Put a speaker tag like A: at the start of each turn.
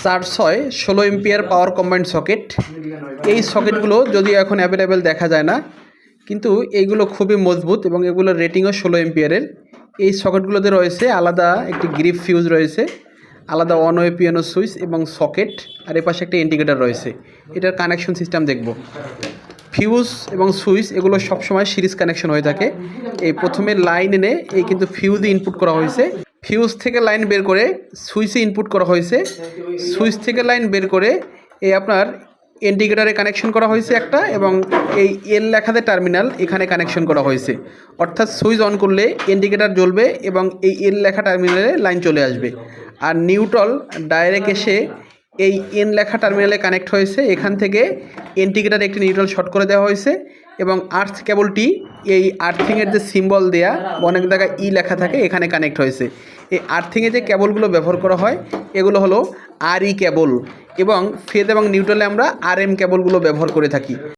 A: 4-6 16 ampere পাওয়ার combined socket. এই সকেটগুলো যদিও এখন অ্যাভেলেবেল দেখা যায় না, কিন্তু এইগুলো খুবই মজবুত এবং এগুলোর রেটিংও 16 এম্পিয়ারের। এই সকেটগুলোতে রয়েছে আলাদা একটি গ্রিপ ফিউজ রয়েছে, আলাদা ওয়ান ওয়ে পিয়ানো সুইচ এবং সকেট, আর এপাশে একটা ইন্ডিকেটর রয়েছে। এটার কানেকশন সিস্টেম দেখব। ফিউজ এবং সুইচ এগুলো সবসময় সিরিজ কানেকশন হয়ে থাকে। এই প্রথমে লাইন এনে এই কিন্তু ফিউজে ইনপুট করা হয়েছে, ফিউজ থেকে লাইন বের করে সুইচে ইনপুট করা হয়েছে, সুইচ থেকে লাইন বের করে এই আপনার ইন্ডিকেটারে কানেকশন করা হয়েছে একটা, এবং এই এল লেখাতে টার্মিনাল এখানে কানেকশন করা হয়েছে। অর্থাৎ সুইচ অন করলে ইন্ডিকেটার জ্বলবে এবং এই এল লেখা টার্মিনালে লাইন চলে আসবে। আর নিউট্রাল ডাইরেক্ট এসে এই এন লেখা টার্মিনালে কানেক্ট হয়েছে। এখান থেকে ইন্ডিকেটারে একটি নিউট্রাল শর্ট করে দেওয়া হয়েছে এবং আর্থ কেবলটি এই আর্থিংয়ের যে সিম্বল দেয়া অনেক জায়গায় ই লেখা থাকে এখানে কানেক্ট হয়েছে। এই আর্থিংয়ে যে কেবলগুলো ব্যবহার করা হয় এগুলো হলো আর ই কেবল, এবং ফেজ এবং নিউট্রালে আমরা আর এম কেবলগুলো ব্যবহার করে থাকি।